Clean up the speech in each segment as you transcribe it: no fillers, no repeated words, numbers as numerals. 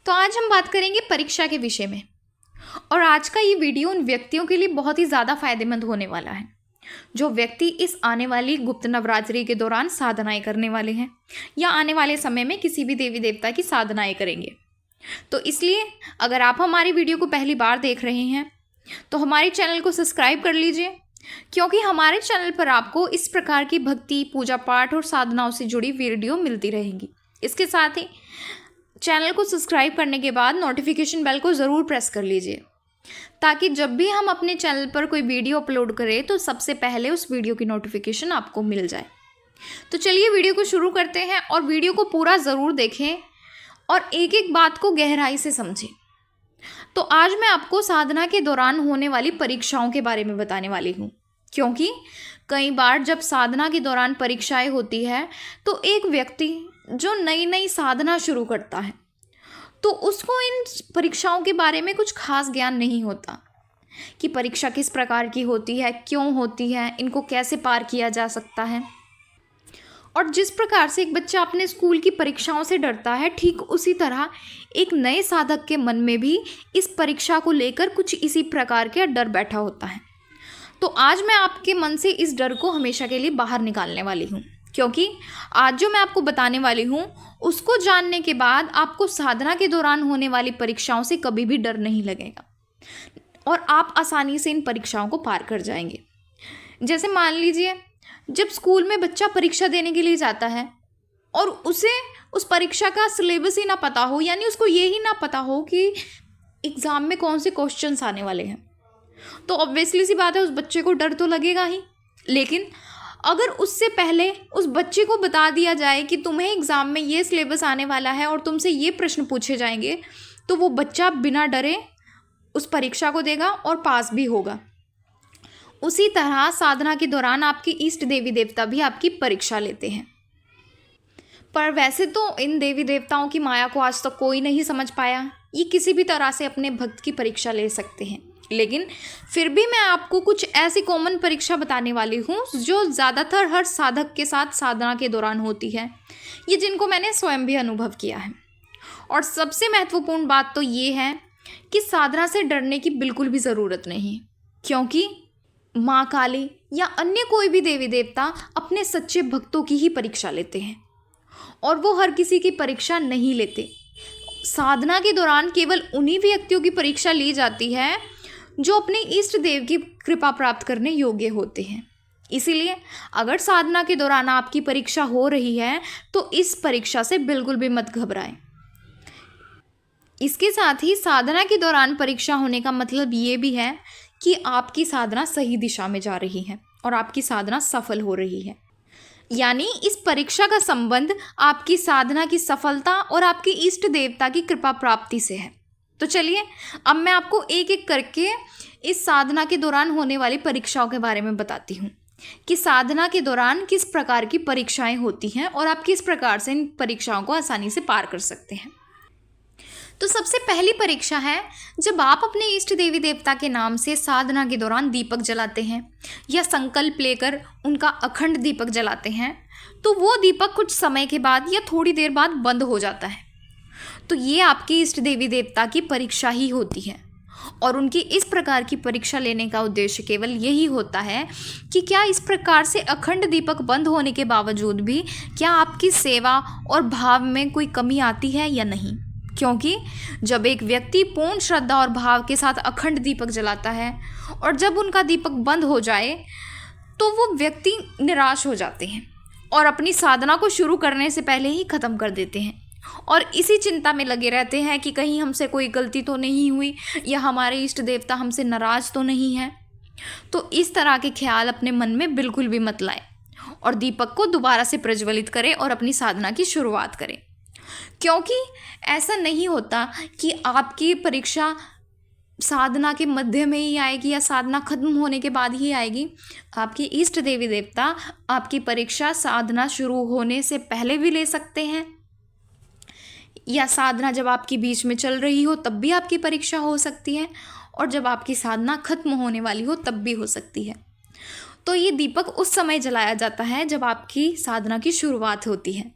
तो आज हम बात करेंगे परीक्षा के विषय में। और आज का ये वीडियो उन व्यक्तियों के लिए बहुत ही ज़्यादा फायदेमंद होने वाला है जो व्यक्ति इस आने वाली गुप्त नवरात्रि के दौरान साधनाएं करने वाले हैं या आने वाले समय में किसी भी देवी देवता की साधनाएं करेंगे। तो इसलिए अगर आप हमारी वीडियो को पहली बार देख रहे हैं तो हमारे चैनल को सब्सक्राइब कर लीजिए, क्योंकि हमारे चैनल पर आपको इस प्रकार की भक्ति, पूजा पाठ और साधनाओं से जुड़ी वीडियो मिलती रहेंगी। इसके साथ ही चैनल को सब्सक्राइब करने के बाद नोटिफिकेशन बेल को ज़रूर प्रेस कर लीजिए, ताकि जब भी हम अपने चैनल पर कोई वीडियो अपलोड करें तो सबसे पहले उस वीडियो की नोटिफिकेशन आपको मिल जाए। तो चलिए वीडियो को शुरू करते हैं और वीडियो को पूरा ज़रूर देखें और एक एक बात को गहराई से समझें। तो आज मैं आपको साधना के दौरान होने वाली परीक्षाओं के बारे में बताने वाली हूँ, क्योंकि कई बार जब साधना के दौरान परीक्षाएं होती है तो एक व्यक्ति जो नई नई साधना शुरू करता है तो उसको इन परीक्षाओं के बारे में कुछ खास ज्ञान नहीं होता कि परीक्षा किस प्रकार की होती है, क्यों होती है, इनको कैसे पार किया जा सकता है। और जिस प्रकार से एक बच्चा अपने स्कूल की परीक्षाओं से डरता है, ठीक उसी तरह एक नए साधक के मन में भी इस परीक्षा को लेकर कुछ इसी प्रकार के डर बैठा होता है। तो आज मैं आपके मन से इस डर को हमेशा के लिए बाहर निकालने वाली हूँ, क्योंकि आज जो मैं आपको बताने वाली हूँ उसको जानने के बाद आपको साधना के दौरान होने वाली परीक्षाओं से कभी भी डर नहीं लगेगा और आप आसानी से इन परीक्षाओं को पार कर जाएंगे। जैसे मान लीजिए जब स्कूल में बच्चा परीक्षा देने के लिए जाता है और उसे उस परीक्षा का सिलेबस ही ना पता हो, यानी उसको ये ही ना पता हो कि एग्ज़ाम में कौन से क्वेश्चंस आने वाले हैं, तो ऑब्वियसली सी बात है उस बच्चे को डर तो लगेगा ही। लेकिन अगर उससे पहले उस बच्चे को बता दिया जाए कि तुम्हें एग्ज़ाम में ये सिलेबस आने वाला है और तुमसे ये प्रश्न पूछे जाएंगे, तो वो बच्चा बिना डरे उस परीक्षा को देगा और पास भी होगा। उसी तरह साधना के दौरान आपके इष्ट देवी देवता भी आपकी परीक्षा लेते हैं। पर वैसे तो इन देवी देवताओं की माया को आज तक कोई नहीं समझ पाया। ये किसी भी तरह से अपने भक्त की परीक्षा ले सकते हैं, लेकिन फिर भी मैं आपको कुछ ऐसी कॉमन परीक्षा बताने वाली हूँ जो ज़्यादातर हर साधक के साथ साधना के दौरान होती है, ये जिनको मैंने स्वयं भी अनुभव किया है। और सबसे महत्वपूर्ण बात तो ये है कि साधना से डरने की बिल्कुल भी ज़रूरत नहीं, क्योंकि माँ काली या अन्य कोई भी देवी देवता अपने सच्चे भक्तों की ही परीक्षा लेते हैं और वो हर किसी की परीक्षा नहीं लेते। साधना के दौरान केवल उन्हीं व्यक्तियों की परीक्षा ली जाती है जो अपने इष्ट देव की कृपा प्राप्त करने योग्य होते हैं। इसीलिए अगर साधना के दौरान आपकी परीक्षा हो रही है तो इस परीक्षा से बिल्कुल भी मत घबराएं। इसके साथ ही साधना के दौरान परीक्षा होने का मतलब ये भी है कि आपकी साधना सही दिशा में जा रही है और आपकी साधना सफल हो रही है। यानी इस परीक्षा का संबंध आपकी साधना की सफलता और आपकी इष्ट देवता की कृपा प्राप्ति से है। तो चलिए अब मैं आपको एक एक करके इस साधना के दौरान होने वाली परीक्षाओं के बारे में बताती हूँ कि साधना के दौरान किस प्रकार की परीक्षाएं होती हैं और आप किस प्रकार से इन परीक्षाओं को आसानी से पार कर सकते हैं। तो सबसे पहली परीक्षा है जब आप अपने इष्ट देवी देवता के नाम से साधना के दौरान दीपक जलाते हैं या संकल्प लेकर उनका अखंड दीपक जलाते हैं, तो वो दीपक कुछ समय के बाद या थोड़ी देर बाद बंद हो जाता है। तो ये आपकी इष्ट देवी देवता की परीक्षा ही होती है और उनकी इस प्रकार की परीक्षा लेने का उद्देश्य केवल यही होता है कि क्या इस प्रकार से अखंड दीपक बंद होने के बावजूद भी क्या आपकी सेवा और भाव में कोई कमी आती है या नहीं। क्योंकि जब एक व्यक्ति पूर्ण श्रद्धा और भाव के साथ अखंड दीपक जलाता है और जब उनका दीपक बंद हो जाए तो वो व्यक्ति निराश हो जाते हैं और अपनी साधना को शुरू करने से पहले ही ख़त्म कर देते हैं और इसी चिंता में लगे रहते हैं कि कहीं हमसे कोई गलती तो नहीं हुई या हमारे इष्ट देवता हमसे नाराज़ तो नहीं है। तो इस तरह के ख्याल अपने मन में बिल्कुल भी मत लाएं और दीपक को दोबारा से प्रज्वलित करें और अपनी साधना की शुरुआत करें, क्योंकि ऐसा नहीं होता कि आपकी परीक्षा साधना के मध्य में ही आएगी या साधना खत्म होने के बाद ही आएगी। आपकी इष्ट देवी देवता आपकी परीक्षा साधना शुरू होने से पहले भी ले सकते हैं या साधना जब आपकी बीच में चल रही हो तब भी आपकी परीक्षा हो सकती है और जब आपकी साधना खत्म होने वाली हो तब भी हो सकती है। तो ये दीपक उस समय जलाया जाता है जब आपकी साधना की शुरुआत होती है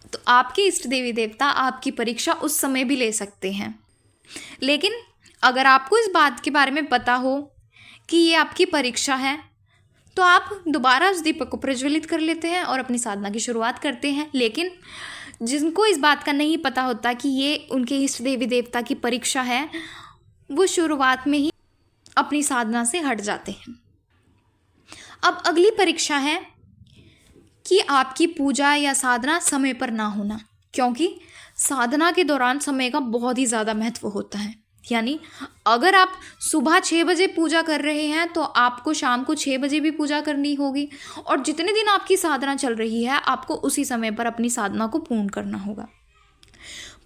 तो आपके इष्ट देवी देवता आपकी परीक्षा उस समय भी ले सकते हैं। लेकिन अगर आपको इस बात के बारे में पता हो कि ये आपकी परीक्षा है, तो आप दोबारा उस दीपक को प्रज्वलित कर लेते हैं और अपनी साधना की शुरुआत करते हैं। लेकिन जिनको इस बात का नहीं पता होता कि ये उनके इष्ट देवी देवता की परीक्षा है, वो शुरुआत में ही अपनी साधना से हट जाते हैं। अब अगली परीक्षा है कि आपकी पूजा या साधना समय पर ना होना, क्योंकि साधना के दौरान समय का बहुत ही ज़्यादा महत्व होता है। यानी अगर आप सुबह 6 बजे पूजा कर रहे हैं तो आपको शाम को 6 बजे भी पूजा करनी होगी, और जितने दिन आपकी साधना चल रही है आपको उसी समय पर अपनी साधना को पूर्ण करना होगा।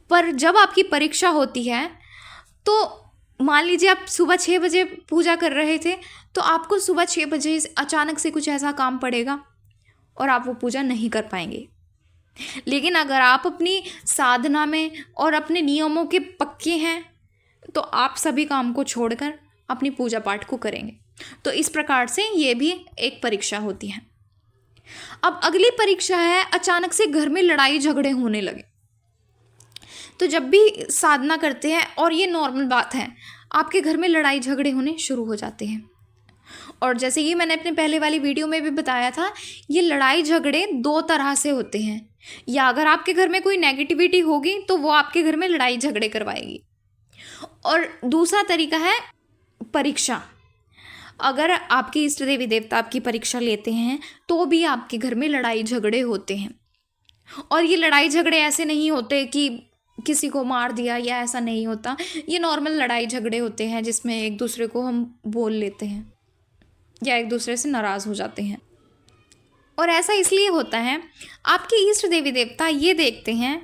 पर जब आपकी परीक्षा होती है तो मान लीजिए आप सुबह 6 बजे पूजा कर रहे थे, तो आपको सुबह 6 बजे अचानक से कुछ ऐसा काम पड़ेगा और आप वो पूजा नहीं कर पाएंगे। लेकिन अगर आप अपनी साधना में और अपने नियमों के पक्के हैं तो आप सभी काम को छोड़कर अपनी पूजा पाठ को करेंगे। तो इस प्रकार से ये भी एक परीक्षा होती है। अब अगली परीक्षा है अचानक से घर में लड़ाई झगड़े होने लगे। तो जब भी साधना करते हैं, और ये नॉर्मल बात है, आपके घर में लड़ाई झगड़े होने शुरू हो जाते हैं। और जैसे कि मैंने अपने पहले वाली वीडियो में भी बताया था, ये लड़ाई झगड़े 2 तरह से होते हैं। या अगर आपके घर में कोई नेगेटिविटी होगी तो वो आपके घर में लड़ाई झगड़े करवाएगी, और दूसरा तरीका है परीक्षा। अगर आपके इष्ट देवी देवता आपकी परीक्षा लेते हैं तो भी आपके घर में लड़ाई झगड़े होते हैं। और ये लड़ाई झगड़े ऐसे नहीं होते कि किसी को मार दिया, या ऐसा नहीं होता। ये नॉर्मल लड़ाई झगड़े होते हैं जिसमें एक दूसरे को हम बोल लेते हैं या एक दूसरे से नाराज़ हो जाते हैं। और ऐसा इसलिए होता है, आपके इष्ट देवी देवता ये देखते हैं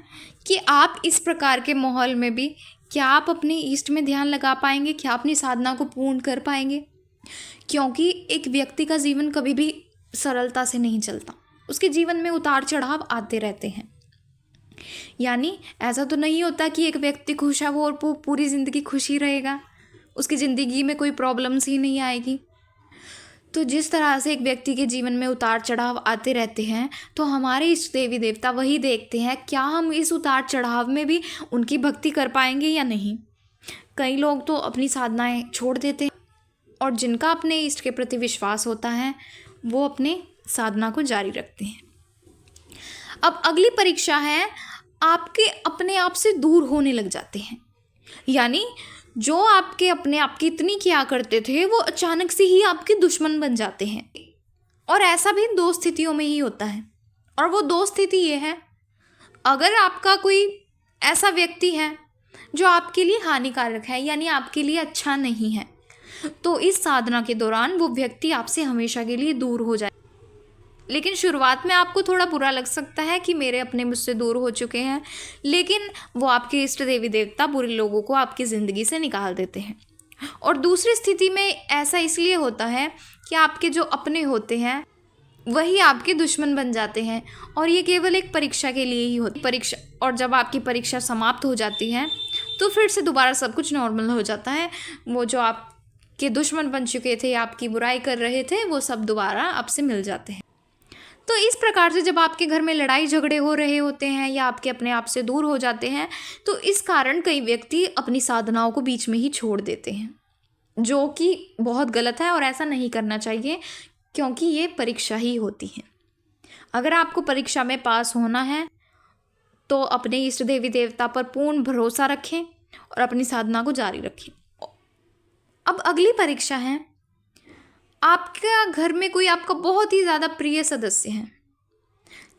कि आप इस प्रकार के माहौल में भी क्या आप अपने इष्ट में ध्यान लगा पाएंगे, क्या अपनी साधना को पूर्ण कर पाएंगे। क्योंकि एक व्यक्ति का जीवन कभी भी सरलता से नहीं चलता, उसके जीवन में उतार चढ़ाव आते रहते हैं। यानी ऐसा तो नहीं होता कि एक व्यक्ति खुश है वो और वो पूरी ज़िंदगी खुश ही रहेगा, उसकी ज़िंदगी में कोई प्रॉब्लम्स ही नहीं आएगी। तो जिस तरह से एक व्यक्ति के जीवन में उतार चढ़ाव आते रहते हैं, तो हमारे इष्ट देवी देवता वही देखते हैं क्या हम इस उतार चढ़ाव में भी उनकी भक्ति कर पाएंगे या नहीं। कई लोग तो अपनी साधनाएं छोड़ देते हैं, और जिनका अपने इष्ट के प्रति विश्वास होता है वो अपने साधना को जारी रखते हैं। अब अगली परीक्षा है आपके अपने आप से दूर होने लग जाते हैं। यानी जो आपके अपने आप की इतनी किया करते थे वो अचानक से ही आपके दुश्मन बन जाते हैं। और ऐसा भी 2 स्थितियों में ही होता है, और वो 2 स्थिति ये है, अगर आपका कोई ऐसा व्यक्ति है जो आपके लिए हानिकारक है, यानी आपके लिए अच्छा नहीं है, तो इस साधना के दौरान वो व्यक्ति आपसे हमेशा के लिए दूर हो जाए। लेकिन शुरुआत में आपको थोड़ा बुरा लग सकता है कि मेरे अपने मुझसे दूर हो चुके हैं, लेकिन वो आपके इष्ट देवी देवता बुरे लोगों को आपकी ज़िंदगी से निकाल देते हैं। और दूसरी स्थिति में ऐसा इसलिए होता है कि आपके जो अपने होते हैं वही आपके दुश्मन बन जाते हैं, और ये केवल एक परीक्षा के लिए ही होती परीक्षा। और जब आपकी परीक्षा समाप्त हो जाती है तो फिर से दोबारा सब कुछ नॉर्मल हो जाता है। वो जो आपके दुश्मन बन चुके थे, आपकी बुराई कर रहे थे, वो सब दोबारा आपसे मिल जाते हैं। तो इस प्रकार से जब आपके घर में लड़ाई झगड़े हो रहे होते हैं या आपके अपने आप से दूर हो जाते हैं, तो इस कारण कई व्यक्ति अपनी साधनाओं को बीच में ही छोड़ देते हैं, जो कि बहुत गलत है और ऐसा नहीं करना चाहिए, क्योंकि ये परीक्षा ही होती है। अगर आपको परीक्षा में पास होना है तो अपने इष्ट देवी देवता पर पूर्ण भरोसा रखें और अपनी साधना को जारी रखें। अब अगली परीक्षा है, आपका घर में कोई आपका बहुत ही ज़्यादा प्रिय सदस्य है,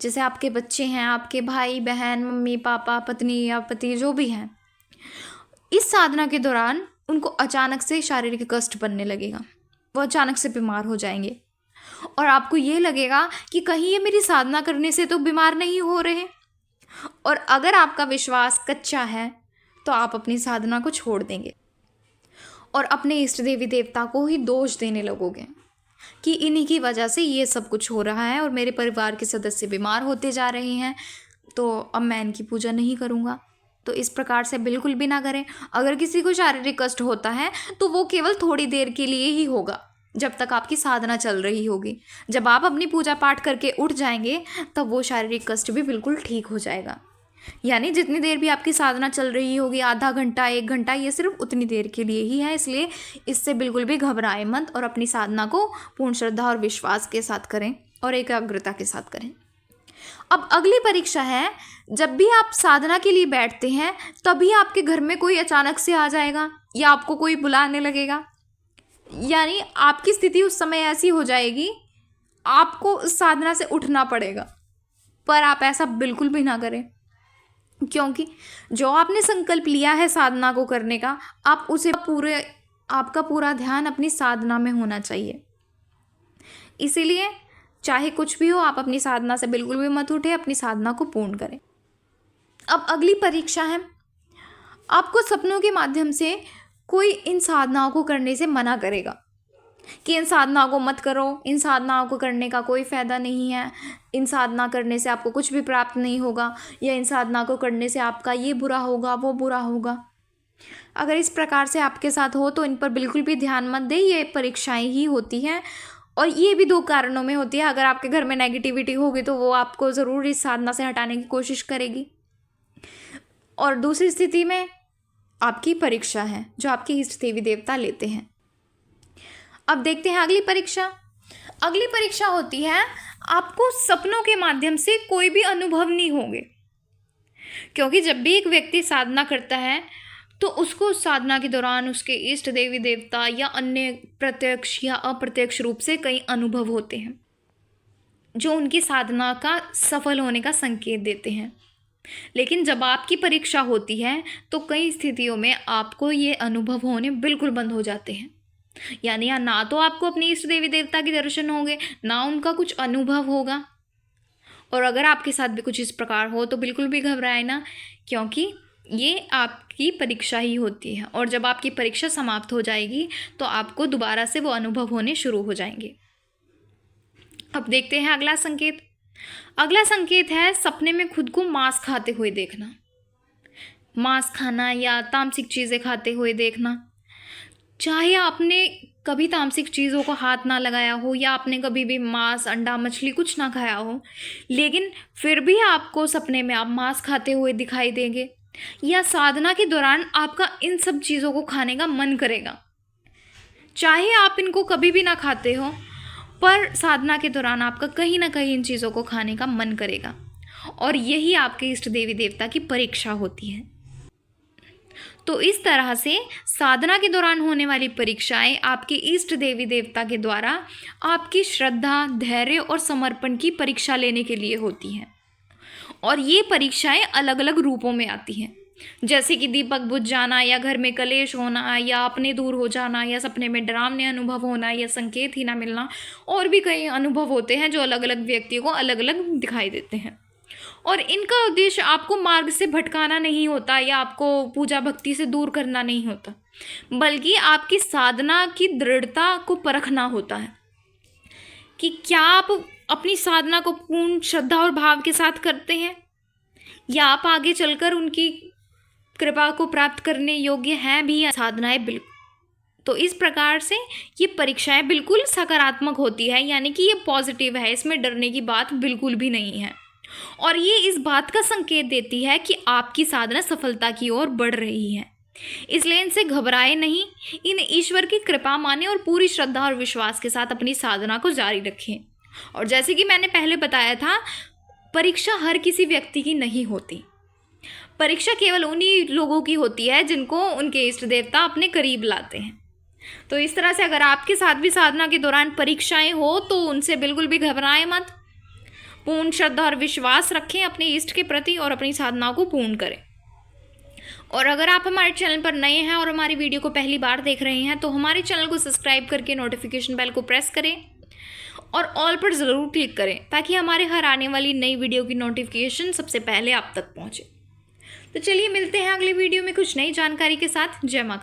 जैसे आपके बच्चे हैं, आपके भाई बहन, मम्मी पापा, पत्नी या पति, जो भी हैं। इस साधना के दौरान उनको अचानक से शारीरिक कष्ट बनने लगेगा, वो अचानक से बीमार हो जाएंगे, और आपको ये लगेगा कि कहीं ये मेरी साधना करने से तो बीमार नहीं हो रहे। और अगर आपका विश्वास कच्चा है तो आप अपनी साधना को छोड़ देंगे और अपने इष्ट देवी देवता को ही दोष देने लगोगे कि इन्हीं की वजह से ये सब कुछ हो रहा है और मेरे परिवार के सदस्य बीमार होते जा रहे हैं, तो अब मैं इनकी पूजा नहीं करूँगा। तो इस प्रकार से बिल्कुल भी ना करें। अगर किसी को शारीरिक कष्ट होता है तो वो केवल थोड़ी देर के लिए ही होगा, जब तक आपकी साधना चल रही होगी। जब आप अपनी पूजा पाठ करके उठ जाएंगे तब वो शारीरिक कष्ट भी बिल्कुल ठीक हो जाएगा। यानी जितनी देर भी आपकी साधना चल रही होगी, आधा घंटा 1 घंटा, ये सिर्फ उतनी देर के लिए ही है। इसलिए इससे बिल्कुल भी घबराएं मत और अपनी साधना को पूर्ण श्रद्धा और विश्वास के साथ करें और एकाग्रता के साथ करें। अब अगली परीक्षा है, जब भी आप साधना के लिए बैठते हैं तभी आपके घर में कोई अचानक से आ जाएगा या आपको कोई बुलाने लगेगा। यानी आपकी स्थिति उस समय ऐसी हो जाएगी, आपको उस साधना से उठना पड़ेगा। पर आप ऐसा बिल्कुल भी ना करें, क्योंकि जो आपने संकल्प लिया है साधना को करने का, आप उसे आपका पूरा ध्यान अपनी साधना में होना चाहिए। इसीलिए चाहे कुछ भी हो, आप अपनी साधना से बिल्कुल भी मत उठे, अपनी साधना को पूर्ण करें। अब अगली परीक्षा है, आपको सपनों के माध्यम से कोई इन साधनाओं को करने से मना करेगा कि इन साधनाओं को मत करो, इन साधनाओं को करने का कोई फ़ायदा नहीं है, इन साधना करने से आपको कुछ भी प्राप्त नहीं होगा, या इन साधना को करने से आपका ये बुरा होगा, वो बुरा होगा। अगर इस प्रकार से आपके साथ हो तो इन पर बिल्कुल भी ध्यान मत दें। ये परीक्षाएं ही होती हैं और ये भी 2 कारणों में होती है। अगर आपके घर में नेगेटिविटी होगी तो वो आपको ज़रूर इस साधना से हटाने की कोशिश करेगी, और दूसरी स्थिति में आपकी परीक्षा है जो आपके इष्ट देवी देवता लेते हैं। अब देखते हैं अगली परीक्षा। अगली परीक्षा होती है, आपको सपनों के माध्यम से कोई भी अनुभव नहीं होंगे, क्योंकि जब भी एक व्यक्ति साधना करता है तो उसको उस साधना के दौरान उसके इष्ट देवी देवता या अन्य प्रत्यक्ष या अप्रत्यक्ष रूप से कई अनुभव होते हैं जो उनकी साधना का सफल होने का संकेत देते हैं। लेकिन जब आपकी परीक्षा होती है तो कई स्थितियों में आपको ये अनुभव होने बिल्कुल बंद हो जाते हैं। यानी ना तो आपको अपनी इष्ट देवी देवता के दर्शन होंगे, ना उनका कुछ अनुभव होगा। और अगर आपके साथ भी कुछ इस प्रकार हो तो बिल्कुल भी घबराए ना, क्योंकि ये आपकी परीक्षा ही होती है, और जब आपकी परीक्षा समाप्त हो जाएगी तो आपको दोबारा से वो अनुभव होने शुरू हो जाएंगे। अब देखते हैं अगला संकेत। अगला संकेत है सपने में खुद को मांस खाते हुए देखना। मांस खाना या तामसिक चीज़ें खाते हुए देखना। चाहे आपने कभी तामसिक चीज़ों को हाथ ना लगाया हो या आपने कभी भी मांस, अंडा, मछली कुछ ना खाया हो, लेकिन फिर भी आपको सपने में आप मांस खाते हुए दिखाई देंगे, या साधना के दौरान आपका इन सब चीज़ों को खाने का मन करेगा। चाहे आप इनको कभी भी ना खाते हो, पर साधना के दौरान आपका कहीं ना कहीं इन चीज़ों को खाने का मन करेगा, और यही आपके इष्ट देवी देवता की परीक्षा होती है। तो इस तरह से साधना के दौरान होने वाली परीक्षाएं आपके इष्ट देवी देवता के द्वारा आपकी श्रद्धा, धैर्य और समर्पण की परीक्षा लेने के लिए होती हैं। और ये परीक्षाएं अलग अलग रूपों में आती हैं, जैसे कि दीपक बुझ जाना, या घर में कलेश होना, या अपने दूर हो जाना, या सपने में डरावने अनुभव होना, या संकेत ही ना मिलना। और भी कई अनुभव होते हैं जो अलग अलग व्यक्तियों को अलग अलग दिखाई देते हैं। और इनका उद्देश्य आपको मार्ग से भटकाना नहीं होता या आपको पूजा भक्ति से दूर करना नहीं होता, बल्कि आपकी साधना की दृढ़ता को परखना होता है कि क्या आप अपनी साधना को पूर्ण श्रद्धा और भाव के साथ करते हैं, या आप आगे चलकर उनकी कृपा को प्राप्त करने योग्य हैं भी साधनाएं। बिल्कुल, तो इस प्रकार से ये परीक्षाएं बिल्कुल सकारात्मक होती है, यानी कि ये पॉजिटिव है, इसमें डरने की बात बिल्कुल भी नहीं है। और ये इस बात का संकेत देती है कि आपकी साधना सफलता की ओर बढ़ रही है। इसलिए इनसे घबराए नहीं, इन ईश्वर की कृपा माने और पूरी श्रद्धा और विश्वास के साथ अपनी साधना को जारी रखें। और जैसे कि मैंने पहले बताया था, परीक्षा हर किसी व्यक्ति की नहीं होती। परीक्षा केवल उन्हीं लोगों की होती है जिनको उनके इष्ट देवता अपने करीब लाते हैं। तो इस तरह से अगर आपके साथ भी साधना के दौरान परीक्षाएं हो तो उनसे बिल्कुल भी घबराएं मत। पूर्ण श्रद्धा और विश्वास रखें अपने इष्ट के प्रति और अपनी साधना को पूर्ण करें। और अगर आप हमारे चैनल पर नए हैं और हमारी वीडियो को पहली बार देख रहे हैं तो हमारे चैनल को सब्सक्राइब करके नोटिफिकेशन बेल को प्रेस करें और ऑल पर ज़रूर क्लिक करें, ताकि हमारे हर आने वाली नई वीडियो की नोटिफिकेशन सबसे पहले आप तक पहुंचे। तो चलिए मिलते हैं अगले वीडियो में कुछ नई जानकारी के साथ। जय माता।